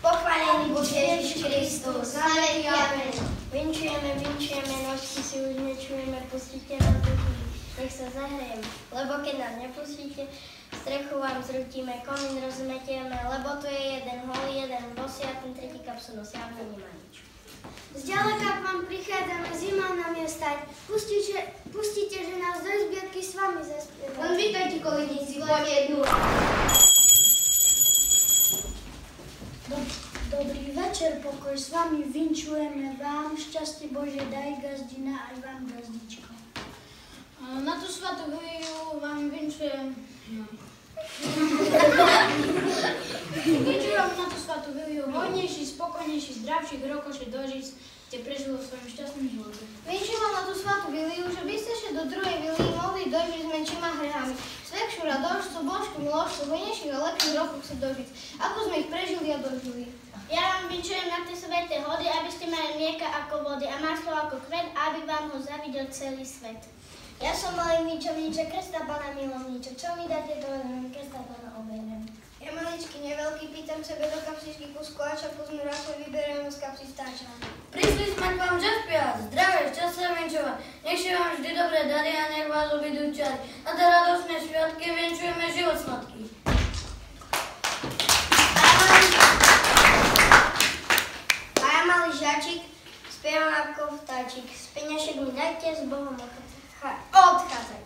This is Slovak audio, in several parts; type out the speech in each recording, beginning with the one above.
Pochválený buď Ježiš Kristus. Amen. Vinčujeme, nožky si už nečujeme, pustite nás do chvíli. Nech sa zahrejeme, lebo keď nás nepustíte, strechu vám zrutíme, komín rozmetieme, lebo tu je jeden holý, jeden bosý a ten tretí kapsu nosí a nemá nič. Zďaleka k vám prichádzame, zima nám je stať. Pustite, že nás do izbietky s vami zaspievať. Len vítajte, koledníci, len jednu. Dobrý večer, pokoj, s vami vinčujeme vám, šťastie Bože daj gazdina aj vám gazdičko. Na tú svatú chvíľu vám vinčujem. Vinčujem na tú svatú chvíľu hodnejší, spokojnejší, zdravší, rokošie dožiť ste prežili vo svojom šťastnom živote. Vinčujem vám na tú svatú chvíľu, že by ste ešte do druhej chvíli mohli dožiť s menšíma hrehami. Svetšiu radosť, božskú milosť, hojnejších a lepších rokov si dožiť, ako sme ich prežili a dožili. Ja vám vinčujem na tie sveté hody, aby ste mali mlieka ako vody a maslo ako kvet, aby vám ho zavidel celý svet. Ja som malý ničovníček, krsta Pána milovníček. Čo mi dáte, to krsta Pána obejmem. Ja maličký, neveľký, pýtam sebe do kapsičky kus koláča, kus muráča, vyberiem z kapsy vtáča. Prišli sme k vám zaspievať, zdravé, šťastné vinčovať. Nech si vám vždy dobré dary a nech vás obidú čary. Na tie radostné sviatky vinčujeme život sladký. A ja malý žačik, spievam ako vtáčik. Z peňažek mi dajte, s Bohom odchádzaj.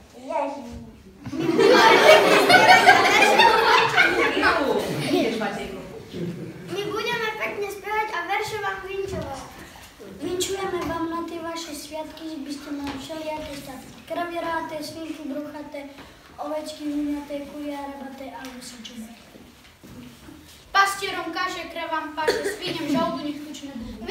My budeme pekne spievať a verše vám vinčovať. Vinčujeme vám na tie vaše sviatky, že by ste mali všelijaké statky. Kravieráté, svinky bruchaté, ovečky vyňaté, kulia rabaté a lusičové. Pastierom kaše, kravám paše, svíňam žaldu, nech tučné budú.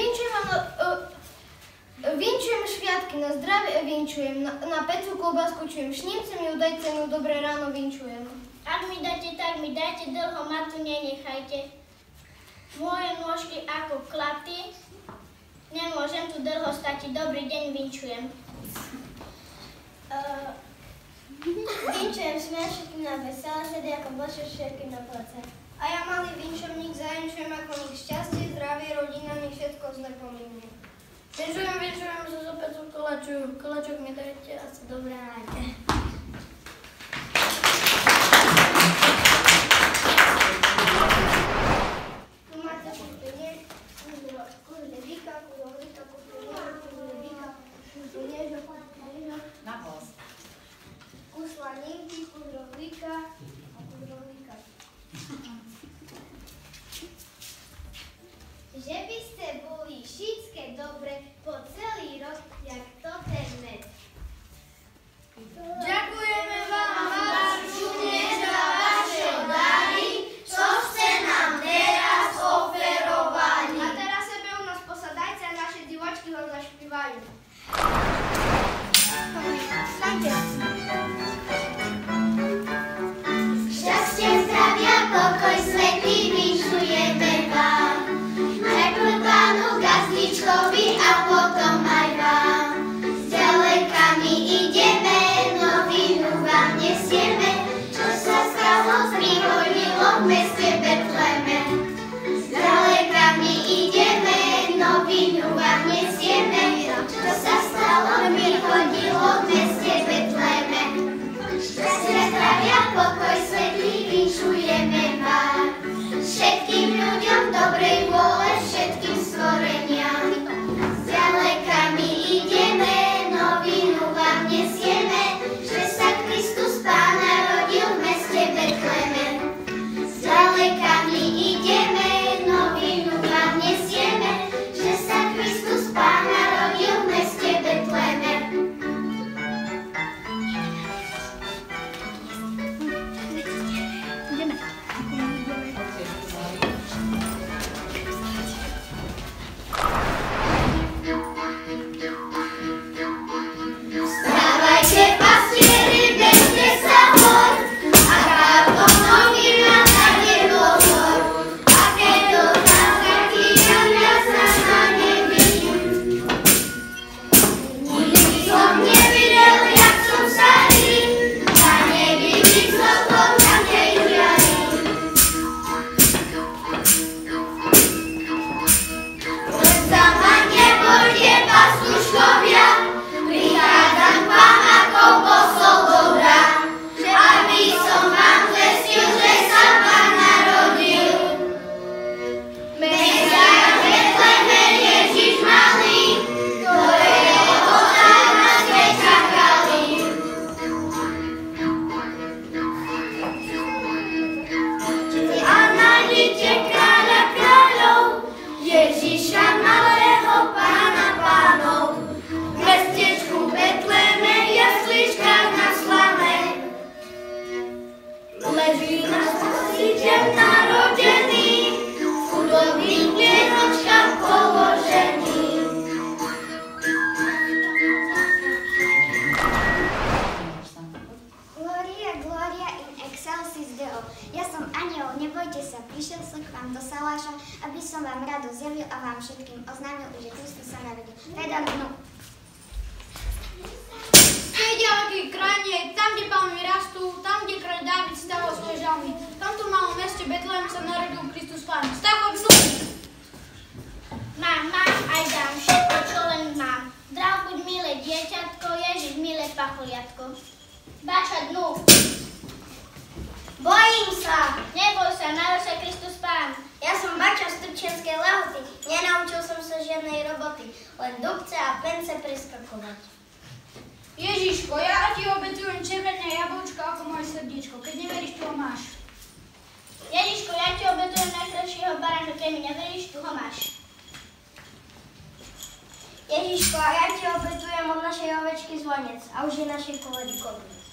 Vinčujem sviatky, na zdravie vinčujem, na pecu kolbásku čujem, šnímcem ju daj cenu, dobré ráno vinčujem. Ak mi dáte, tak mi dajte, dlho ma tu nenechajte. Moje nôžky ako klaty, nemôžem tu dlho stať, dobrý deň vinčujem. Vinčujem smiašky na veselé, sedia ako božie všetky na place. A ja malý vinčovník zavinčujem ako nech šťastie, zdravie, rodina, nech všetko zle pominie. Vinčujem zo zopecu koláčok mi dajte a sa dobré nájde. Tu máte kúpenie, kúzle víka, kúzle víka, Na hlas. kus slaninky, kus rohlíka a kus rohlíka. Že by ste boli všetké dobre po celý rok, jak to ten med. Ďakujeme vám, Marčune, za vaše dary, čo ste nám teraz oferovali. A teraz sebe u nás posadajte a naše divočky vám zašpívajú. Šťastie, zdravia, pokoj, svätý vinšujeme vám. Najprv Pánu Gazdičkovi a potom aj vám. Zďaleka my ideme, novinu vám nesieme, čo sa stalo, prihodilo v meste Betleme. Zďaleka my ideme, novinu vám nesieme, čo sa stalo, prihodilo v meste Betleme. Šťastie, zdravia, pokoj, svätý vinšujeme vám. Všetkým ľuďom dobrej vôle, všetkým stvoreniam. Zďaleka my ideme, novinu vám nesieme, že sa Kristus Pán narodil v meste Betleme. Zďaleka my ideme, novinu vám nesieme, že sa Kristus Pán narodil v meste Betleme. Vstávajte, pastieri, bežte sa von, a táto novina nájde dozor. A sa, prišiel som k vám do Saláša, aby som vám radosť zjavil a vám všetkým oznámil, že Kristus sa narodil. Teda V tej ďalekej krajine, tam, kde palmy rastú, tam, kde kráľ Dávid stával svoje žalmy, v tomto malom meste Betlehem sa narodil Kristus Pán. Stavok slúži! Mám, aj dám všetko, čo len mám. Zdrav buď, milé dieťatko, Ježiš, milé pacholiatko. Bača dnu. Bojím sa. Neboj sa, narodil sa Kristus Pán. Ja som bača z Trčianskej Lehoty. Nenaučil som sa žiadnej roboty, len dubce a pence preskakovať. Ježiško, ja ti obetujem červené jablčko ako moje srdiečko. Keď neveríš, tu ho máš. Ježiško, ja ti obetujem najkrajšieho baráža, keď mi neveríš, tu ho máš. Ježiško, a ja ti obetujem od našej ovečky zvonec a už je našej koledy koniec.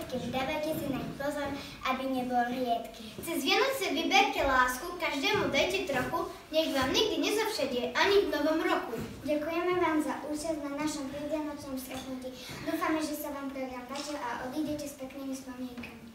všetkým, dávajte si naň pozor, aby nebol riedky. Cez Vianoce vyberte lásku, každému dajte trochu, nech vám nikdy nezavšedie, ani v novom roku. Ďakujeme vám za účasť na našom predvianočnom stretnutí. Dúfame, že sa vám program páčil a odídete s peknými spomienkami.